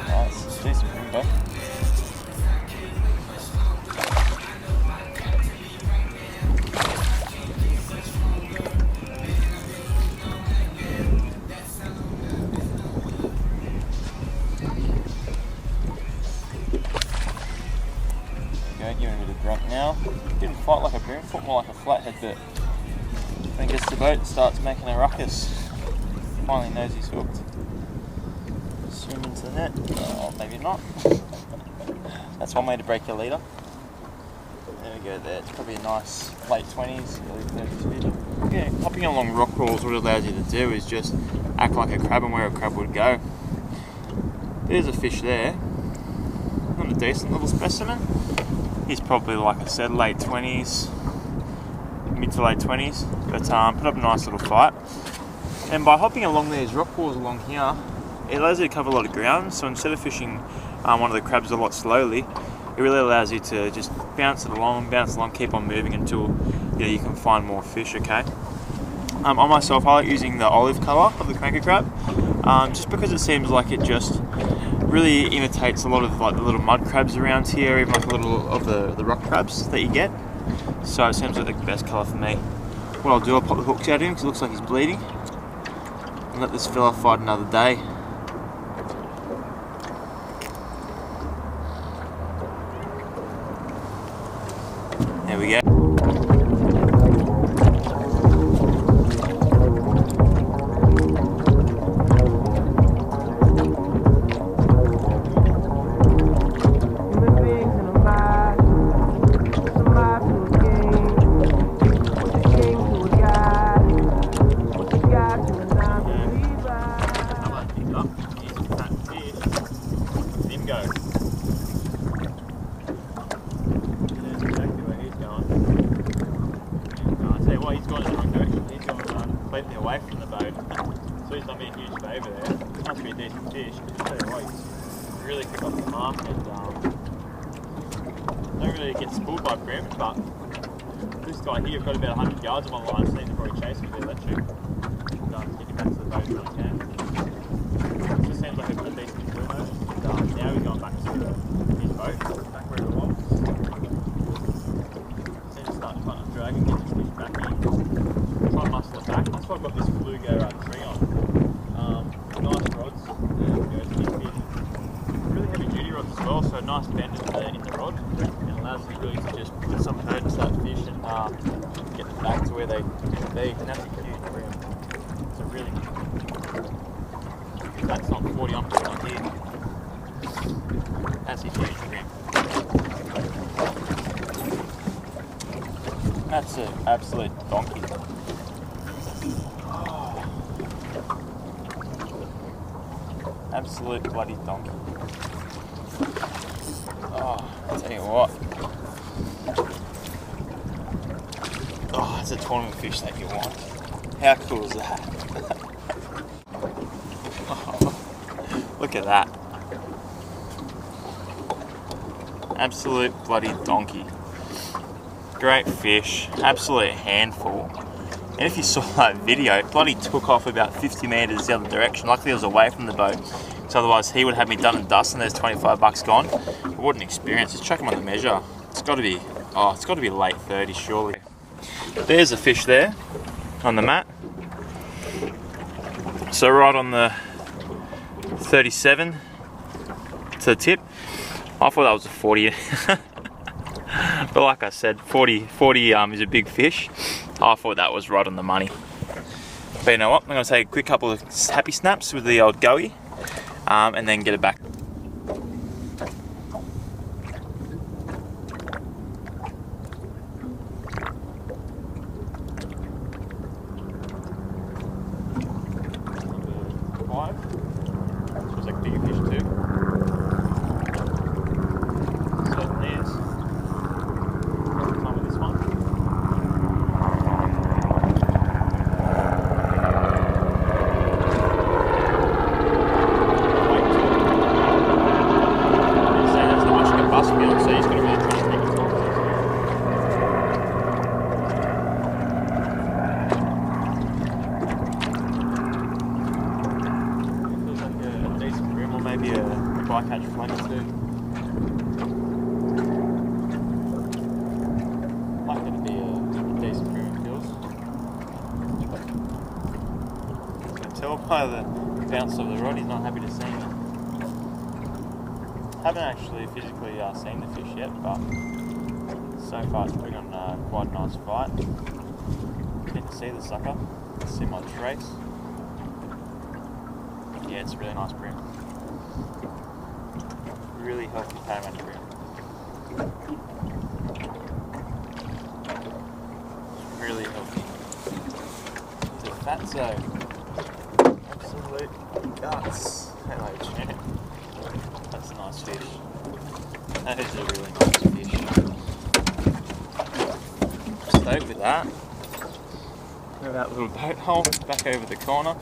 Nice, decent window. Giving a bit of grunt now. Didn't fight like a bream, fought more like a flathead, but when he gets the boat, starts making a ruckus. Finally knows he's hooked. Swim into the net. Oh, maybe not. That's one way to break your leader. There we go there. It's probably a nice late 20s, early 30s fish. Yeah, hopping along rock walls, what it allows you to do is just act like a crab and where a crab would go. There's a fish there. Not a decent little specimen. He's probably, like I said, late 20s, mid to late 20s, but put up a nice little fight. And by hopping along these rock walls along here, it allows you to cover a lot of ground. So instead of fishing one of the crabs a lot slowly, it really allows you to just bounce along, keep on moving until you can find more fish, okay? On myself, I like using the olive colour of the Cranka crab, just because it seems like it just really imitates a lot of like the little mud crabs around here, even like a little of the rock crabs that you get. So it seems like the best colour for me. What I'll do, I'll pop the hooks out in because it looks like he's bleeding, and let this fella fight another day. There we go. He's gone in the wrong direction. He's gone completely away from the boat, so he's done me a huge favour there. It must be a decent fish, but I'll tell you what, he's really quick off the mark and don't really get spooled by bream, but this guy here, I've got about 100 yards on my line, so I need to probably chase him a bit electric and get him back to the boat when I can. It just seems like a decent turnover, and now he's going back to his boat, back where it belongs. Start trying to drag and get this fish back in. Try and muscle it back. That's why I've got this flugo tree on. Nice rods. Really heavy duty rods as well, so a nice bend in the rod. It allows you really to just put some hurt into that fish and get them back to where they need to be. And that's a huge bream. It's a really good. That's not 40, I'm putting on here. That's a huge bream. That's an absolute donkey. Oh. Absolute bloody donkey. Oh, I'll tell you what. Oh, it's a tournament fish that you want. How cool is that? Oh, look at that. Absolute bloody donkey. Great fish, absolute handful. And if you saw that video, it bloody took off about 50 metres the other direction. Luckily it was away from the boat, so otherwise he would have me done and dusted and there's 25 bucks gone. But what an experience. Let's check him on the measure. It's got to be late 30s surely. There's a fish there on the mat. So right on the 37 to the tip. I thought that was a 40. But like I said, 40 is a big fish. I thought that was right on the money. But you know what? I'm going to take a quick couple of happy snaps with the old goey, and then get it back. Feels like bigger fish too. Certainly is. Time with this one. by the bounce of the rod, he's not happy to see me. Haven't actually physically seen the fish yet, but so far it's putting on quite a nice fight. Get to see the sucker, see my trace. Yeah, it's a really nice bream. Really healthy Parramatta bream. Really healthy. He's a fatso. Absolute guts. Hello, champ. That's a nice fish. That is a really nice fish. Stoked with that. Look at that little boat hole back over the corner,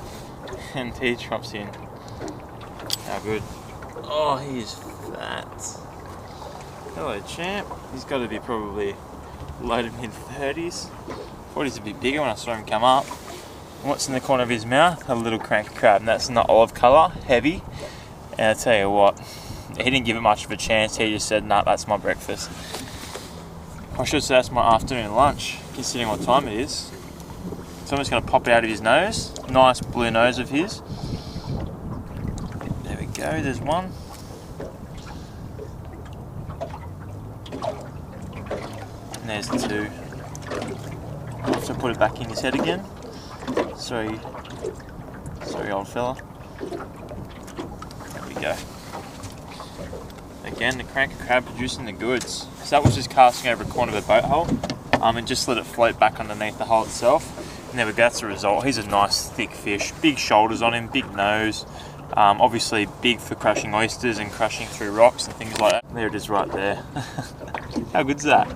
and he drops in. How good. Oh, he is fat. Hello, champ. He's got to be probably loaded mid-30s. Thought he's a bit bigger when I saw him come up. And what's in the corner of his mouth? A little cranky crab, and that's not olive colour, heavy. And I tell you what, he didn't give it much of a chance. He just said, "Nah, that's my breakfast." I should say that's my afternoon lunch, considering what time it is. So I'm just going to pop it out of his nose. Nice blue nose of his. There we go, there's one. And there's two. I'll have to put it back in his head again. Sorry old fella. There we go. Again, the Cranka crab producing the goods. So that was just casting over a corner of a boat hole, and just let it float back underneath the hole itself. And there we go, that's the result. He's a nice thick fish, big shoulders on him, big nose. Obviously big for crushing oysters and crushing through rocks and things like that. There it is right there. How good's that?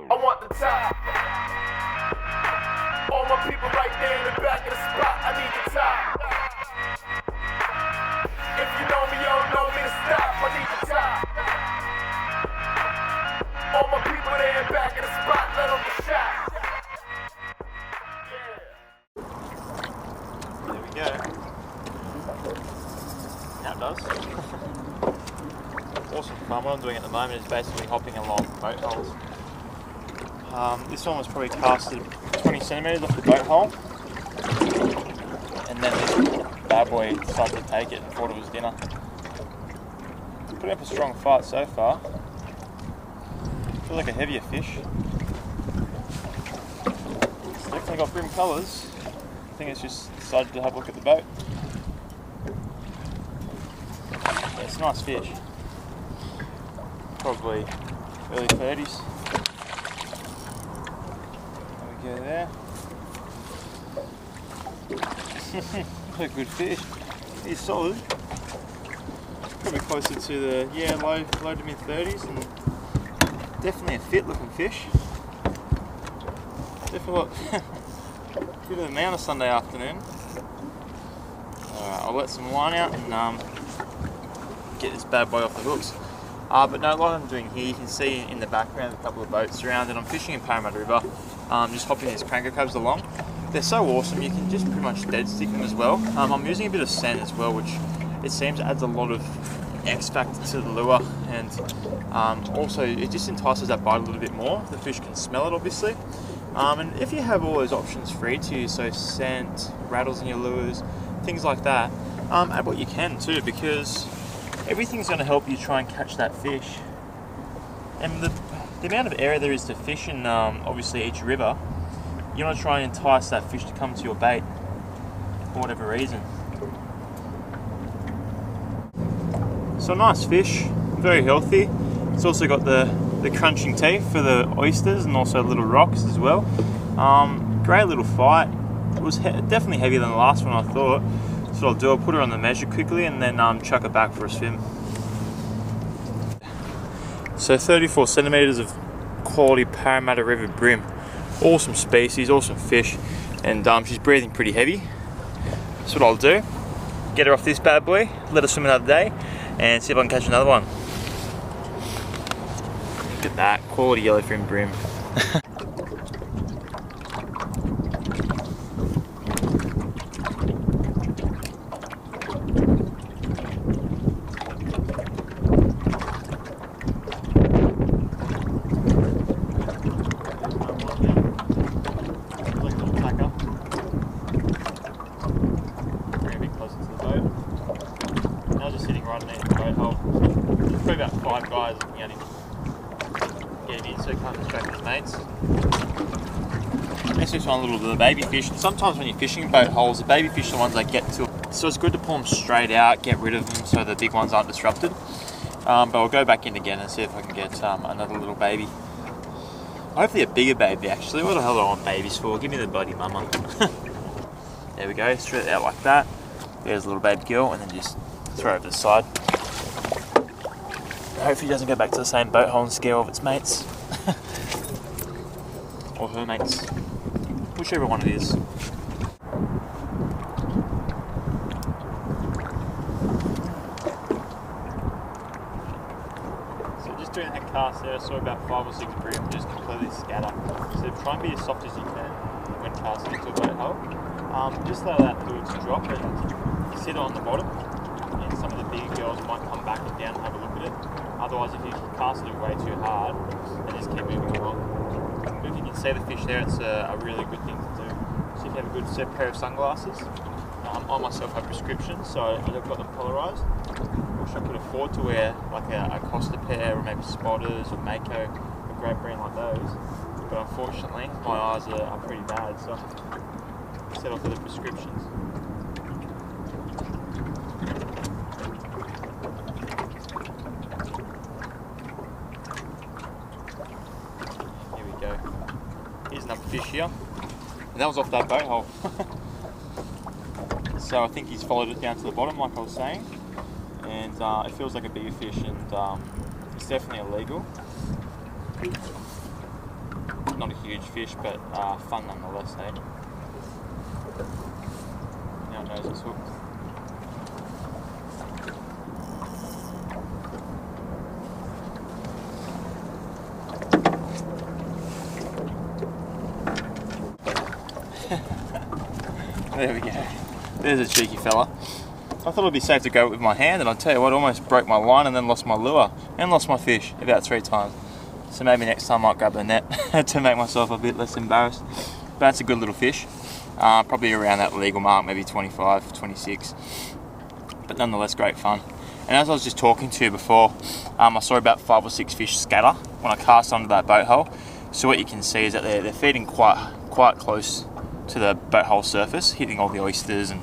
I want the top. All my people right there in the back of the spot. I need the top. If you know me, you don't know me to stop. I need the top. All my people there in the back of the spot. Let them get shot. Yeah. There we go. Now it does. Awesome fun. What I'm doing at the moment is basically hopping along boat holes. This one was probably casted 20 centimetres off the boat hole, and then this bad boy decided to take it and thought it was dinner. It's putting up a strong fight so far. Feels like a heavier fish. It's definitely got bream colours. I think it's just decided to have a look at the boat. Yeah, it's a nice fish. Probably early 30s. Go there. What a good fish. He's solid. Probably closer to the low to mid 30s, and definitely a fit looking fish. Definitely bit of a man on a Sunday afternoon. Alright, I'll let some line out and get this bad boy off the hooks. But no, like I'm doing here, you can see in the background a couple of boats around, and I'm fishing in Parramatta River. Just hopping these Cranka crabs along. They're so awesome, you can just pretty much dead stick them as well. I'm using a bit of scent as well, which it seems adds a lot of X factor to the lure, and also it just entices that bite a little bit more. The fish can smell it, obviously. And if you have all those options free to you, so scent, rattles in your lures, things like that, add what you can too, because everything's going to help you try and catch that fish. And the amount of area there is to fish in obviously each river, you want to try and entice that fish to come to your bait for whatever reason. So nice fish, very healthy. It's also got the crunching teeth for the oysters and also little rocks as well. Great little fight. It was definitely heavier than the last one, I thought. So what I'll do, I'll put her on the measure quickly and then chuck her back for a swim. So 34 centimetres of quality Parramatta River bream. Awesome species, awesome fish, and she's breathing pretty heavy. So what I'll do, get her off this bad boy, let her swim another day, and see if I can catch another one. Look at that, quality yellowfin bream. right underneath the boat hole. There's probably about 5 guys looking at him. Get him in so he can't distract his mates. Let's just find a little bit of the baby fish. And sometimes when you're fishing boat holes, the baby fish are the ones that get to. So it's good to pull them straight out, get rid of them so the big ones aren't disrupted. But I'll go back in again and see if I can get another little baby. Hopefully a bigger baby actually. What the hell do I want babies for? Give me the bloody mama. There we go, straight out like that. There's a little baby girl and then just throw her over the side. Hopefully it doesn't go back to the same boat hole and scare off its mates. Or her mates. Whichever one it is. So just doing that cast there, I saw about 5 or 6 bream just completely scatter. So try and be as soft as you can when casting into a boat hole. Just allow that fluid to drop and sit on the bottom. And some of the bigger girls might come back and down and have a look at it. Otherwise, if you cast it way too hard, then just keep moving along. But if you can see the fish there, it's a really good thing to do. So if you have a good pair of sunglasses, I myself have prescriptions, so I've got them polarised. Which I could afford to wear like a Costa pair or maybe Spotters or Mako, a great brand like those. But unfortunately, my eyes are pretty bad, so I settle for the prescriptions. Here we go. Here's another fish here. And that was off that boat hole. So I think he's followed it down to the bottom like I was saying. And it feels like a bigger fish and it's definitely illegal. Not a huge fish, but fun nonetheless, eh? Now it knows it's hooked. There we go. There's a cheeky fella. I thought it'd be safe to go with my hand, and I'll tell you what, I almost broke my line and then lost my lure and lost my fish about 3 miles. So maybe next time I might grab the net to make myself a bit less embarrassed. But that's a good little fish. Probably around that legal mark, maybe 25, 26. But nonetheless, great fun. And as I was just talking to you before, I saw about 5 or 6 fish scatter when I cast onto that boat hole. So what you can see is that they're feeding quite close to the boat hole surface, hitting all the oysters and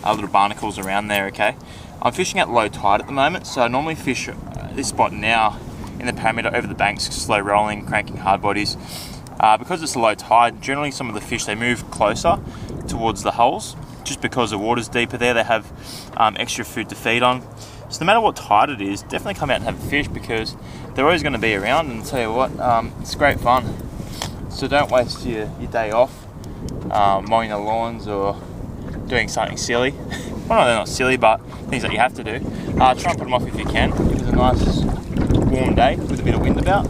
little barnacles around there, okay? I'm fishing at low tide at the moment, so I normally fish this spot now in the Parramatta over the banks, slow rolling, cranking hard bodies. Because it's low tide, generally some of the fish, they move closer towards the holes, just because the water's deeper there, they have extra food to feed on. So no matter what tide it is, definitely come out and have a fish because they're always going to be around, and I'll tell you what, it's great fun. So don't waste your day off mowing the lawns or doing something silly. Well, no, they're not silly, but things that you have to do. Try and put them off if you can. It was a nice warm day with a bit of wind about.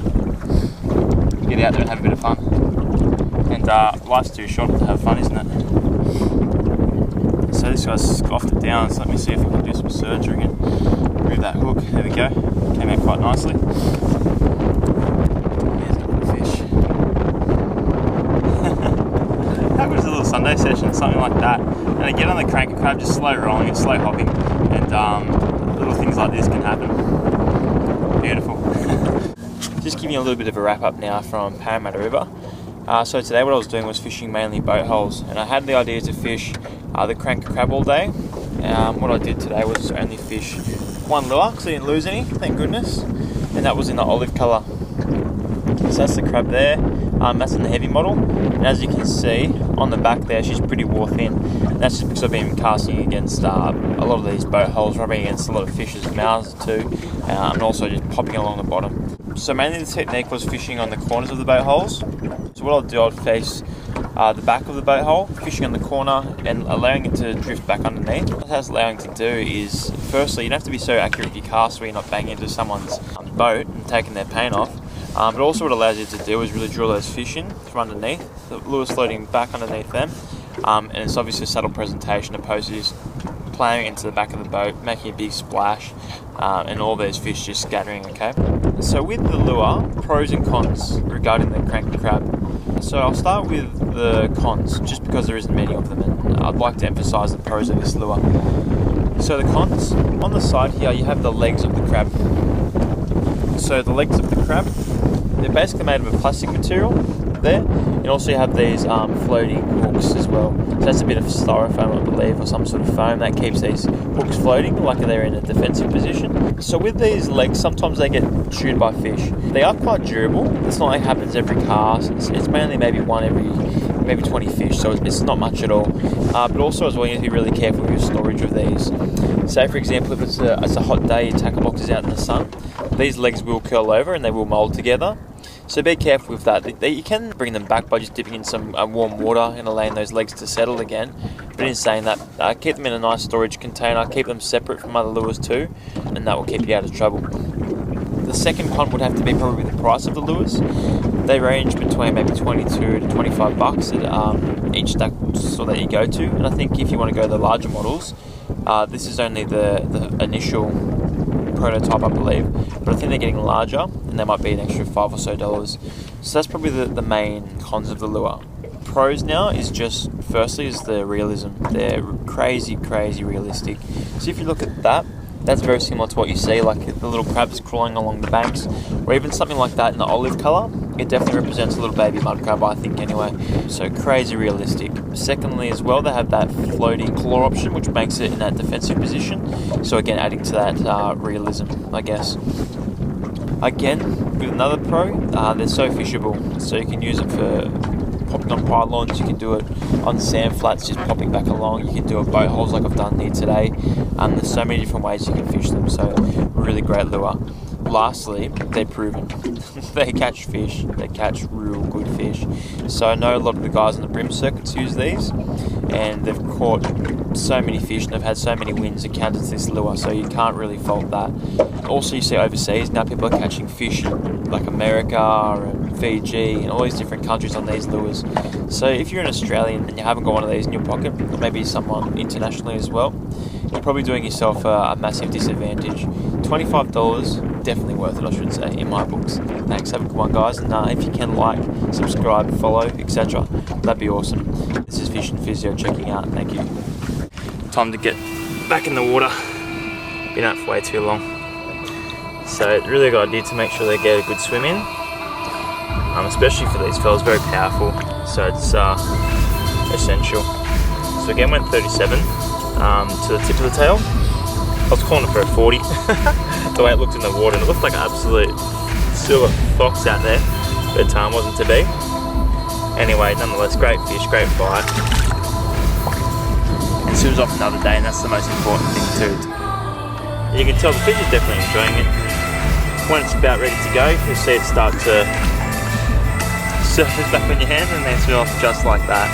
Get out there and have a bit of fun. And life's too short to have fun, isn't it? So this guy's scoffed it down, so let me see if I can do some surgery and remove that hook. There we go. Came out quite nicely. There's a little fish. How good is a little Sunday session, something like that? And again on the Cranka crab, just slow rolling and slow hopping, and little things like this can happen. Beautiful. Just giving you a little bit of a wrap up now from Parramatta River. So today what I was doing was fishing mainly boat holes, and I had the idea to fish the Cranka crab all day. What I did today was only fish one lure, because I didn't lose any, thank goodness, and that was in the olive colour. So that's the crab there. That's in the heavy model, and as you can see on the back there, she's pretty wore thin. And that's just because I've been casting against a lot of these boat holes, rubbing against a lot of fish's mouths too, and also just popping along the bottom. So mainly the technique was fishing on the corners of the boat holes. So what I'll do, I'll face the back of the boat hole, fishing on the corner and allowing it to drift back underneath. What that's allowing to do is, firstly, you don't have to be so accurate with your cast where you're not banging into someone's boat and taking their paint off. But also what it allows you to do is really draw those fish in from underneath. The lure's floating back underneath them, and it's obviously a subtle presentation opposed to just playing into the back of the boat, making a big splash, and all those fish just scattering, okay? So with the lure, pros and cons regarding the Cranka crab. So I'll start with the cons, just because there isn't many of them, and I'd like to emphasise the pros of this lure. So the cons, on the side here you have the legs of the crab. So the legs of the crab, they're basically made of a plastic material there, and also you have these floating hooks as well. So that's a bit of styrofoam, I believe, or some sort of foam that keeps these hooks floating like they're in a defensive position. So with these legs, sometimes they get chewed by fish. They are quite durable. It's not like it happens every cast. It's mainly maybe one every maybe 20 fish, so it's not much at all. But also as well, you need to be really careful with your storage of these. Say for example, if it's a hot day, your tackle box is out in the sun, these legs will curl over and they will mould together. So be careful with that. You can bring them back by just dipping in some warm water and allowing those legs to settle again. But in saying that, keep them in a nice storage container, keep them separate from other lures too, and that will keep you out of trouble. The second con would have to be probably the price of the lures. They range between maybe 22 to 25 bucks at each tackle store that you go to. And I think if you want to go the larger models, this is only the initial prototype, I believe, but I think they're getting larger and they might be an extra $5 or so. So that's probably the main cons of the lure. Pros now is just, firstly, is the realism. They're crazy realistic. So if you look at that, that's very similar to what you see, like the little crabs crawling along the banks, or even something like that in the olive colour. It definitely represents a little baby mud crab, I think, anyway. So crazy realistic. Secondly, as well, they have that floating claw option, which makes it in that defensive position. So again, adding to that realism, I guess. Again, with another pro, they're so fishable. So you can use it for popping on pylons, you can do it on sand flats, just popping back along, you can do it boat holes like I've done here today. There's so many different ways you can fish them, so really great lure. Lastly, they're proven. They catch fish, they catch real good fish. So I know a lot of the guys on the bream circuits use these, and they've caught so many fish and they've had so many wins encountered this lure, so you can't really fault that. Also, you see overseas now people are catching fish in like America and Fiji and all these different countries on these lures. So if you're an Australian and you haven't got one of these in your pocket, or maybe someone internationally as well, you're probably doing yourself a massive disadvantage. $25, definitely worth it, I should say, in my books. Thanks, have a good one, guys, and if you can like, subscribe, follow, etc., that'd be awesome. This is Fish and Physio checking out, thank you. Time to get back in the water. Been out for way too long. So it's really a good idea to make sure they get a good swim in, especially for these fellas, very powerful, so it's essential. So again, went 37 to the tip of the tail. I was calling it for a 40, the way it looked in the water, and it looked like an absolute silver fox out there, but wasn't to be. Anyway, nonetheless, great fish, great bite. It swims off another day, and that's the most important thing too. You can tell the fish is definitely enjoying it. When it's about ready to go, you'll see it start to surface back on your hand, and they swim off just like that.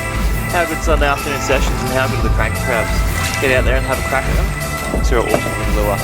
How good Sunday afternoon sessions, and how good are the cranka crabs? Get out there and have a crack at them. It's a real awesome little lure.